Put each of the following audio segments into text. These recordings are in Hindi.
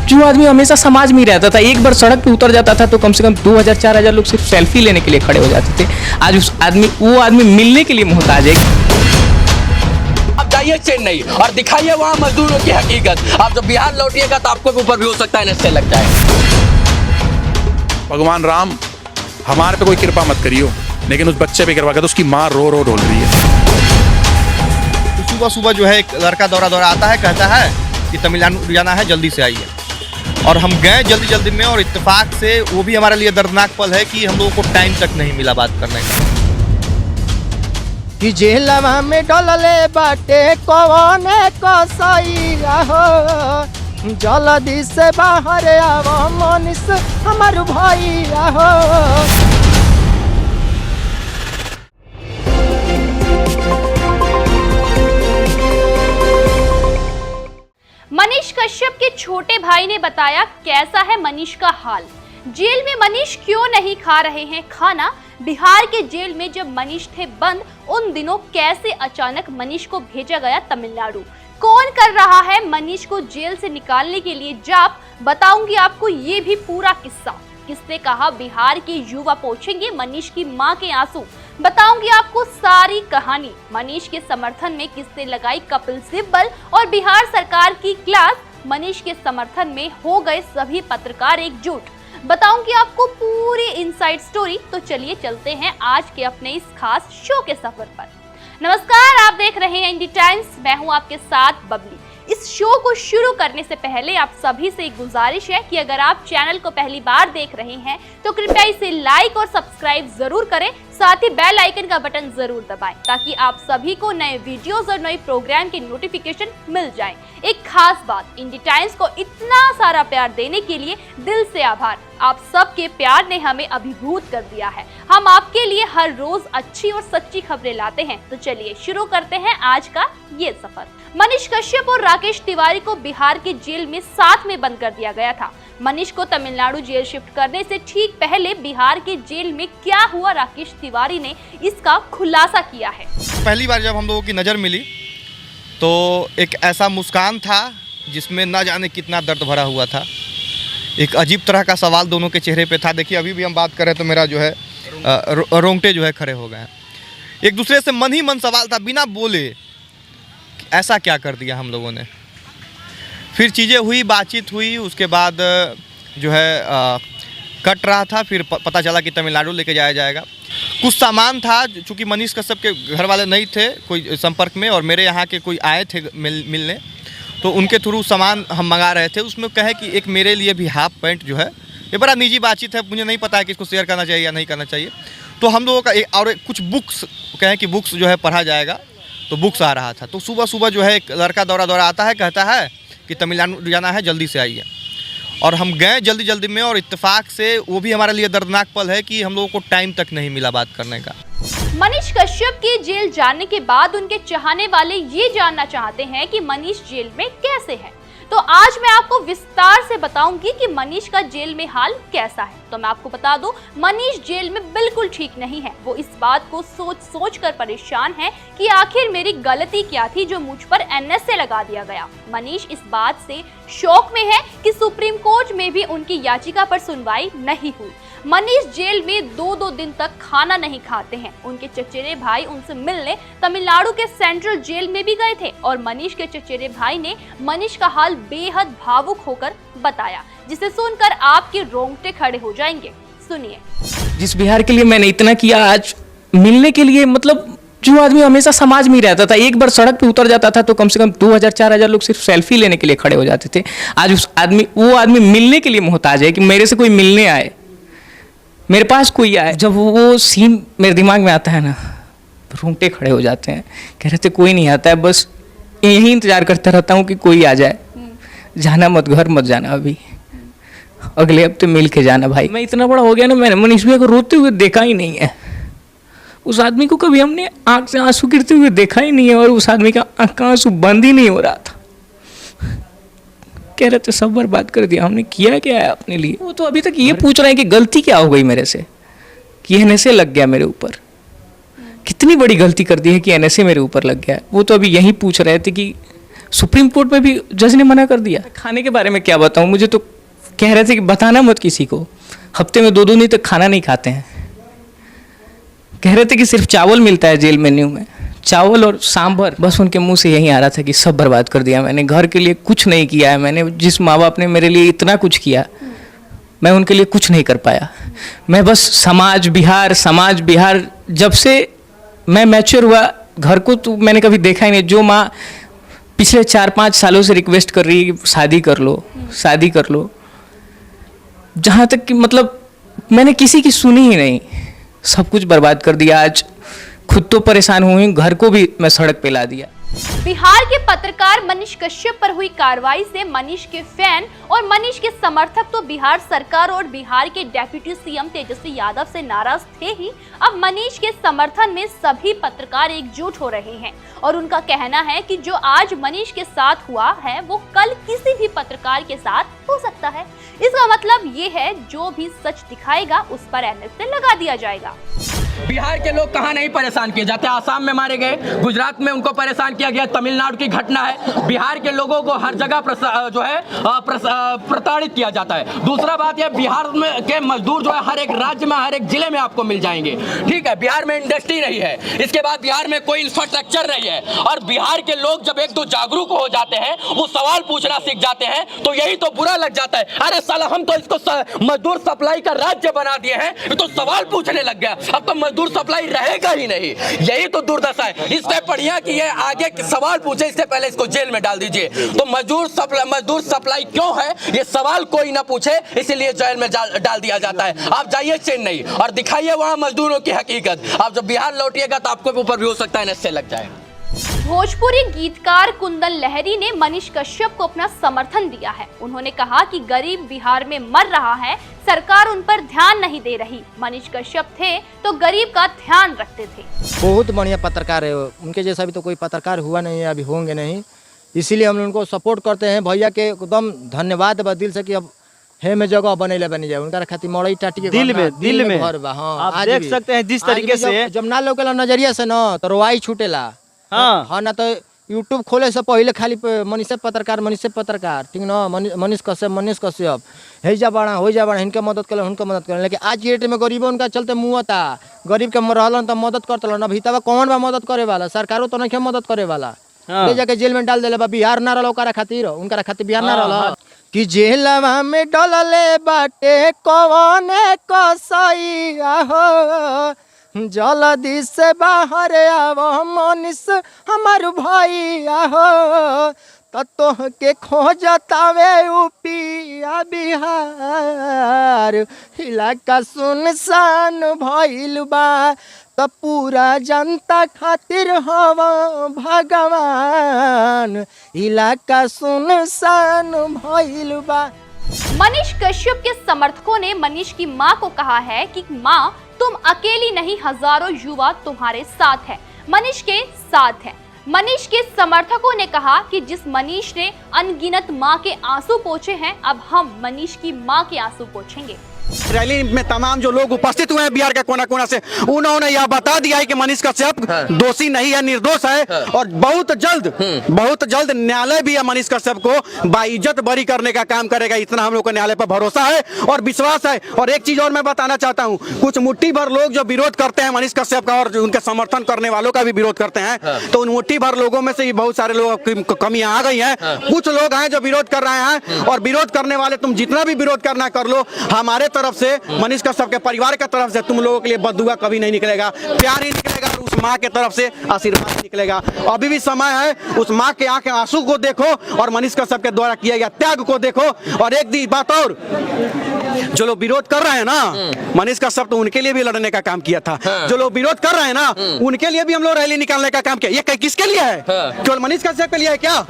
जो आदमी हमेशा समाज में ही रहता था, एक बार सड़क पे उतर जाता था तो कम से कम 2000-4000 लोग सिर्फ सेल्फी लेने के लिए खड़े हो जाते थे। आज वो आदमी मिलने के लिए मोहताज है। आप जाइए चेन्नई और दिखाइए वहाँ मजदूरों की हकीकत। आप जब बिहार लौटिएगा तो आपको ऊपर भी हो सकता है नशे लग जाए। भगवान राम हमारे पे कोई कृपा मत करियो, लेकिन उस बच्चे पे कृपा कर, उसकी माँ रो रो ढोल रही है। तो सुबह सुबह जो है एक लड़का दौड़ा आता है, कहता है कि तमिलनाडु जाना है, जल्दी से आइए। और हम गए जल्दी में, और इत्तेफाक से वो भी हमारे लिए दर्दनाक पल है कि हम लोगों को टाइम तक नहीं मिला बात करने का। कि जेलवा में डलले बाटे कौने कसैया हो, जल्दी से बाहर आवो मनीष हमर भैया हो। मनीष कश्यप के छोटे भाई ने बताया कैसा है मनीष का हाल। जेल में मनीष क्यों नहीं खा रहे हैं खाना। बिहार के जेल में जब मनीष थे बंद, उन दिनों कैसे अचानक मनीष को भेजा गया तमिलनाडु। कौन कर रहा है मनीष को जेल से निकालने के लिए जाप, बताऊंगी आपको ये भी पूरा किस्सा। किसने कहा बिहार के युवा पोंछेंगे मनीष की मां के आंसू, बताऊंगी आपको सारी कहानी। मनीष के समर्थन में किसने लगाई कपिल सिब्बल और बिहार सरकार की क्लास। मनीष के समर्थन में हो गए सभी पत्रकार एकजुट, बताऊंगी आपको पूरी इनसाइड स्टोरी। तो चलिए चलते हैं आज के अपने इस खास शो के सफर पर। नमस्कार, आप देख रहे हैं इंडी टाइम्स, मैं हूं आपके साथ बबली। इस शो को शुरू करने से पहले आप सभी से एक गुजारिश है कि अगर आप चैनल को पहली बार देख रहे हैं तो कृपया इसे लाइक और सब्सक्राइब जरूर करें, साथ ही बेल आइकन का बटन जरूर दबाएं ताकि आप सभी को नए वीडियोस और नए प्रोग्राम के नोटिफिकेशन मिल जाएं। एक खास बात, इंडी टाइम्स को इतना सारा प्यार देने के लिए दिल से आभार। आप सबके प्यार ने हमें अभिभूत कर दिया है। हम आपके लिए हर रोज अच्छी और सच्ची खबरें लाते हैं। तो चलिए शुरू करते हैं आज का ये सफर। मनीष कश्यप और राकेश तिवारी को बिहार के जेल में साथ में बंद कर दिया गया था। मनीष को तमिलनाडु जेल शिफ्ट करने से ठीक पहले बिहार के जेल में क्या हुआ, राकेश तिवारी ने इसका खुलासा किया है। पहली बार जब हम लोगों की नज़र मिली तो एक ऐसा मुस्कान था जिसमें न जाने कितना दर्द भरा हुआ था। एक अजीब तरह का सवाल दोनों के चेहरे पे था। देखिए अभी भी हम बात करें तो मेरा जो है रोंगटे जो है खड़े हो गए हैं। एक दूसरे से मन ही मन सवाल था, बिना बोले ऐसा क्या कर दिया हम लोगों ने। फिर चीज़ें हुई, बातचीत हुई, उसके बाद जो है कट रहा था। फिर पता चला कि तमिलनाडु लेके जाया जाएगा। कुछ सामान था, चूँकि मनीष कश्यप के घर वाले नहीं थे कोई संपर्क में, और मेरे यहाँ के कोई आए थे मिलने, तो उनके थ्रू सामान हम मंगा रहे थे। उसमें कहे कि एक मेरे लिए भी हाफ पैंट जो है, ये बड़ा निजी बातचीत है, मुझे नहीं पता है कि इसको शेयर करना चाहिए या नहीं करना चाहिए। तो हम लोगों का और कुछ बुक्स कहें कि बुक्स जो है पढ़ा जाएगा, तो बुक्स आ रहा था। तो सुबह सुबह जो है एक लड़का दौड़ा आता है, कहता है कि तमिलनाडु जाना है, जल्दी से आइए। और हम गए जल्दी में, और इत्तेफाक से वो भी हमारे लिए दर्दनाक पल है कि हम लोगों को टाइम तक नहीं मिला बात करने का। मनीष कश्यप के जेल जाने के बाद उनके चाहने वाले ये जानना चाहते हैं कि मनीष जेल में कैसे है। तो आज मैं आपको विस्तार से बताऊंगी कि मनीष का जेल में हाल कैसा है। तो मैं आपको बता दूं, मनीष जेल में बिल्कुल ठीक नहीं है। वो इस बात को सोच कर परेशान है कि आखिर मेरी गलती क्या थी जो मुझ पर एनएसए लगा दिया गया। मनीष इस बात से शौक में है कि सुप्रीम कोर्ट में भी उनकी याचिका पर सुनवाई नहीं हुई। मनीष जेल में 2-2 दिन तक खाना नहीं खाते हैं। उनके चचेरे भाई उनसे मिलने तमिलनाडु के सेंट्रल जेल में भी गए थे, और मनीष के चचेरे भाई ने मनीष का हाल बेहद भावुक होकर बताया, जिसे सुनकर आपके रोंगटे खड़े हो जाएंगे। सुनिए। जिस बिहार के लिए मैंने इतना किया, आज मिलने के लिए, मतलब जो आदमी हमेशा समाज में ही रहता था, एक बार सड़क पे उतर जाता था तो कम से कम 2000-4000 लोग सिर्फ सेल्फी लेने के लिए खड़े हो जाते थे। आज वो आदमी मिलने के लिए मोहताज है कि मेरे से कोई मिलने आए, मेरे पास कोई आए। जब वो सीन मेरे दिमाग में आता है ना, रोंगटे खड़े हो जाते हैं। कह रहे थे कोई नहीं आता है, बस यही इंतजार करता रहता हूँ कि कोई आ जाए। जाना मत, घर मत जाना, अभी अगले हफ्ते मिल के जाना भाई। मैं इतना बड़ा हो गया ना, मैंने मनीष भैया को रोते हुए देखा ही नहीं है। उस आदमी को कभी हमने आंख से आंसू गिरते हुए देखा ही नहीं है, और उस आदमी का आंख का आंसू बंद ही नहीं हो रहा था। कह रहे थे सब बर्बाद कर दिया, हमने किया क्या है अपने लिए। वो तो अभी तक ये पूछ रहे हैं कि गलती क्या हो गई मेरे से कि एनएसए लग गया मेरे ऊपर। कितनी बड़ी गलती कर दी है कि एनएसए मेरे ऊपर लग गया। वो तो अभी यही पूछ रहे थे कि सुप्रीम कोर्ट में भी जज ने मना कर दिया। खाने के बारे में क्या बताऊं, मुझे तो कह रहे थे कि बताना मत किसी को, हफ्ते में 2 दिन तक खाना नहीं खाते हैं। कह रहे थे कि सिर्फ चावल मिलता है जेल मेन्यू में, चावल और सांभर, बस उनके मुंह से यही आ रहा था कि सब बर्बाद कर दिया मैंने, घर के लिए कुछ नहीं किया है मैंने। जिस माँ बाप ने मेरे लिए इतना कुछ किया, मैं उनके लिए कुछ नहीं कर पाया। मैं बस समाज बिहार जब से मैं मैच्योर हुआ, घर को तो मैंने कभी देखा ही नहीं। जो माँ पिछले 4-5 सालों से रिक्वेस्ट कर रही है कि शादी कर लो, जहाँ तक कि मतलब मैंने किसी की सुनी ही नहीं, सब कुछ बर्बाद कर दिया। आज खुद तो परेशान हुई, घर को भी मैं सड़क पे ला दिया। बिहार के पत्रकार मनीष कश्यप पर हुई कार्रवाई से मनीष के फैन और मनीष के समर्थक तो बिहार सरकार और बिहार के डेप्यूटी सीएम तेजस्वी यादव से नाराज थे ही, अब मनीष के समर्थन में सभी पत्रकार एकजुट हो रहे हैं और उनका कहना है कि जो आज मनीष के साथ हुआ है वो कल किसी भी पत्रकार के साथ हो सकता है। इसका मतलब ये है जो भी सच दिखाएगा उस पर एमएलए लगा दिया जाएगा। बिहार के लोग कहाँ नहीं परेशान किए जाते, आसाम में मारे गए, गुजरात में उनको परेशान किया गया, तमिलनाडु की घटना है। बिहार के लोगों को हर जगह प्रताड़ित किया जाता है। दूसरा बात यह, बिहार में के मजदूर जो है हर एक राज्य में, हर एक जिले में आपको मिल जाएंगे। ठीक है, बिहार में इंडस्ट्री नहीं है, इसके बाद बिहार में कोई इंफ्रास्ट्रक्चर नहीं है, और बिहार के लोग जब एक दो जागरूक हो जाते हैं, वो सवाल पूछना सीख जाते हैं, तो यही तो बुरा लग जाता है। अरे साला, हम तो इसको मजदूर सप्लाई का राज्य बना दिए हैं, ये तो सवाल पूछने लग गया, अब तो मजदूर सप्लाई रहेगा ही नहीं। यही तो दुर्दशा है। इससे बढ़िया कि ये आगे सवाल पूछे, इससे पहले इसको जेल में डाल दीजिए। तो मजदूर सप्लाई क्यों है, ये सवाल कोई ना पूछे, इसीलिए जेल में डाल दिया जाता है। आप जाइए चेन्नई और दिखाइए वहां मजदूरों की हकीकत। आप जब बिहार लौटिएगा तो आपको ऊपर भी हो सकता है नशे लग जाएगा। भोजपुरी गीतकार कुंदन लहरी ने मनीष कश्यप को अपना समर्थन दिया है। उन्होंने कहा कि गरीब बिहार में मर रहा है, सरकार उन पर ध्यान नहीं दे रही। मनीष कश्यप थे तो गरीब का ध्यान रखते थे। बहुत बढ़िया पत्रकार है, उनके जैसा भी तो कोई पत्रकार हुआ नहीं है, अभी होंगे नहीं, इसीलिए हम उनको सपोर्ट करते हैं। भैया के एकदम धन्यवाद बा दिल से कि अब है में जगह बने जाए उनका खातिर मड़ई टाटी के दिल में घर बा। हाँ, आप देख सकते हैं जिस तरीके से जब ना लोग नजरिया से ना तो रोवाई छूटेला। हाँ ना, तो यूट्यूब खोले से पहले खाली मनीष पत्रकार ठीक ना, मनीष कश्यप है जा बड़ा हो जा बड़ा, इनके मदद करें। लेकिन आज की डेट में गरीब उनका चलते मुँह था, गरीब के रहलन तो मदद करते अभी तब कौन बा मदद करे वाला, सरकारों तो नहीं मदद करे वाला। ले जाके जेल में डाल देले बा, बिहार ना रहा उनका खातिर बिहार ना रहा कि जेलवा में डलले बाटे कौने कसैया हो, जल्दी से बाहर आवो मनीष हमार भैया हो, तोह के खोजतावे यूपिया बिहार, इलाका सुनसान भइल बा, तो पूरा जनता खातिर हवा भगवान, इलाका सुनसान भइल बा। मनीष कश्यप के समर्थकों ने मनीष की मां को कहा है कि मां, तुम अकेली नहीं, हजारों युवा तुम्हारे साथ है, मनीष के साथ है। मनीष के समर्थकों ने कहा कि जिस मनीष ने अनगिनत मां के आंसू पोंछे हैं, अब हम मनीष की मां के आंसू पोंछेंगे। रैली में तमाम जो लोग उपस्थित हुए हैं बिहार के कोना कोना से, उन्होंने यह बता दिया है कि मनीष कश्यप दोषी नहीं है, निर्दोष है, और बहुत जल्द न्यायालय भी मनीष कश्यप को बाइज्जत बरी करने का काम करेगा। इतना हम लोग को न्यायालय पर भरोसा है और विश्वास है। और एक चीज और मैं बताना चाहता हूँ, कुछ मुट्ठी भर लोग जो विरोध करते हैं मनीष कश्यप का और उनके समर्थन करने वालों का भी विरोध करते हैं, तो उन मुट्ठी भर लोगों में से बहुत सारे लोग कमियां आ गई हैं। कुछ लोग हैं जो विरोध कर रहे हैं, और विरोध करने वाले तुम जितना भी विरोध करना कर लो, हमारे तरफ से, मनीष कश्यप के परिवार की तरफ से तुम लोगों के लिए बददुआ कभी नहीं निकलेगा, प्यार ही निकलेगा, और उस माँ की तरफ से आशीर्वाद निकलेगा। अभी भी समय है, उस माँ के आंखें आंसू को देखो और मनीष कश्यप के द्वारा किया गया त्याग को देखो। और एक बात और, जो लोग विरोध कर रहे हैं ना, मनीष कश्यप तो उनके लिए भी लड़ने का काम किया था। जो लोग विरोध कर रहे हैं ना, उनके लिए भी हम लोग रैली निकालने का काम किया। ये किसके लिए है? केवल मनीष कश्यप के लिए है क्या?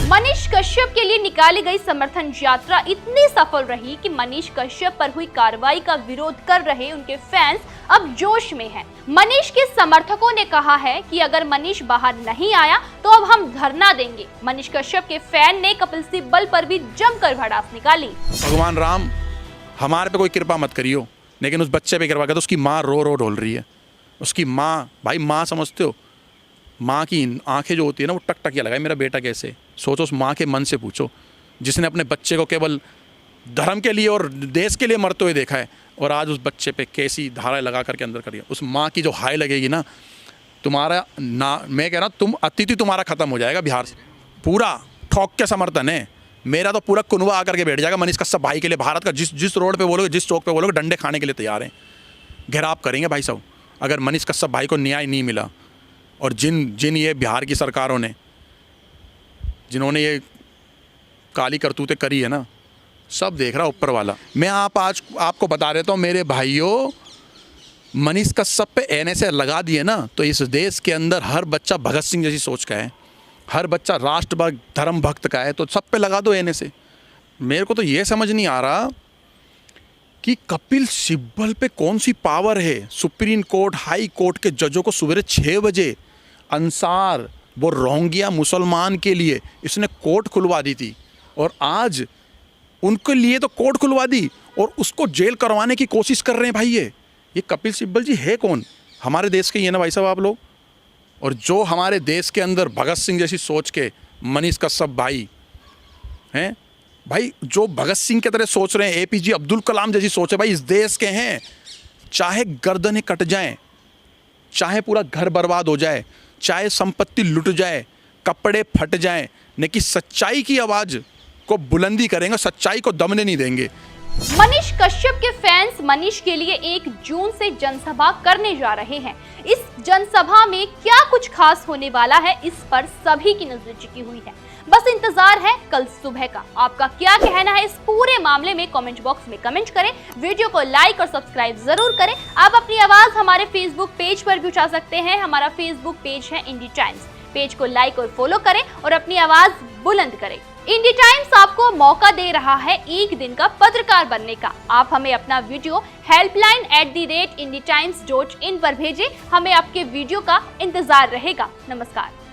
मनीष कश्यप के लिए निकाली गई समर्थन यात्रा इतनी सफल रही कि मनीष कश्यप पर हुई कार्रवाई का विरोध कर रहे उनके फैंस अब जोश में हैं। मनीष के समर्थकों ने कहा है कि अगर मनीष बाहर नहीं आया तो अब हम धरना देंगे। मनीष कश्यप के फैन ने कपिल सिब्बल पर भी जमकर भड़ास निकाली। भगवान राम, हमारे पे कोई कृपा मत करियो, लेकिन उस बच्चे पे कृपा कर। उसकी माँ रो रो ढोल रही है। उसकी माँ, भाई माँ समझते हो, माँ की आंखें जो होती है ना, वो टकटकिया लगाए, मेरा बेटा कैसे सोचो उस माँ के मन से पूछो जिसने अपने बच्चे को केवल धर्म के लिए और देश के लिए मरते हुए देखा है, और आज उस बच्चे पे कैसी धाराएं लगा करके अंदर करिए। उस माँ की जो हाय लगेगी ना, तुम्हारा ना, मैं कह रहा हूँ तुम अतिथि तुम्हारा खत्म हो जाएगा बिहार से। पूरा ठोक के समर्थन है मेरा, तो पूरा कुनवा आकर के बैठ जाएगा मनीष कश्यप भाई के लिए। भारत का जिस रोड पे बोलोगे, जिस चौक पे बोलोगे, डंडे खाने के लिए तैयार हैं, घेराव करेंगे भाई साहब। अगर मनीष कश्यप भाई को न्याय नहीं मिला, और जिन ये बिहार की सरकारों ने, जिन्होंने ये काली करतूतें करी है ना, सब देख रहा ऊपर वाला। मैं आज आपको बता देता हूँ मेरे भाइयों, मनीष कश्यप पे एनएसए लगा दिए ना, तो इस देश के अंदर हर बच्चा भगत सिंह जैसी सोच का है, हर बच्चा राष्ट्रभक्त धर्म भक्त का है, तो सब पे लगा दो एनएसए। मेरे को तो ये समझ नहीं आ रहा कि कपिल सिब्बल पे कौन सी पावर है। सुप्रीम कोर्ट, हाई कोर्ट के जजों को सवेरे 6 बजे अंसार, वो रोहिंग्या मुसलमान के लिए इसने कोर्ट खुलवा दी थी, और आज उनके लिए तो कोर्ट खुलवा दी और उसको जेल करवाने की कोशिश कर रहे हैं भाई। ये कपिल सिब्बल जी है कौन? हमारे देश के ही है ना भाई साहब आप लोग। और जो हमारे देश के अंदर भगत सिंह जैसी सोच के मनीष कश्यप भाई हैं, भाई जो भगत सिंह की तरह सोच रहे हैं, एपीजे अब्दुल कलाम जैसी सोच है भाई, इस देश के हैं। चाहे गर्दनें कट जाएं, चाहे पूरा घर बर्बाद हो जाए, चाहे संपत्ति लुट जाए, कपड़े फट जाएं, लेकिन सच्चाई की आवाज़ को बुलंदी करेंगे, सच्चाई को दमने नहीं देंगे। मनीष कश्यप के फैंस मनीष के लिए 1 जून से जनसभा करने जा रहे हैं। इस जनसभा में क्या कुछ खास होने वाला है, इस पर सभी की नजर टिकी हुई है। बस इंतजार है कल सुबह का। आपका क्या कहना है इस पूरे मामले में? कमेंट बॉक्स में कमेंट करें, वीडियो को लाइक और सब्सक्राइब जरूर करें। आप अपनी आवाज हमारे फेसबुक पेज पर भी उठा सकते हैं। हमारा फेसबुक पेज है इंडी टाइम्स। पेज को लाइक और फॉलो करें और अपनी आवाज बुलंद करें। इंडी टाइम्स आपको मौका दे रहा है 1 दिन का पत्रकार बनने का। आप हमें अपना वीडियो helpline@indiatimes.in पर भेजें। हमें आपके वीडियो का इंतजार रहेगा। नमस्कार।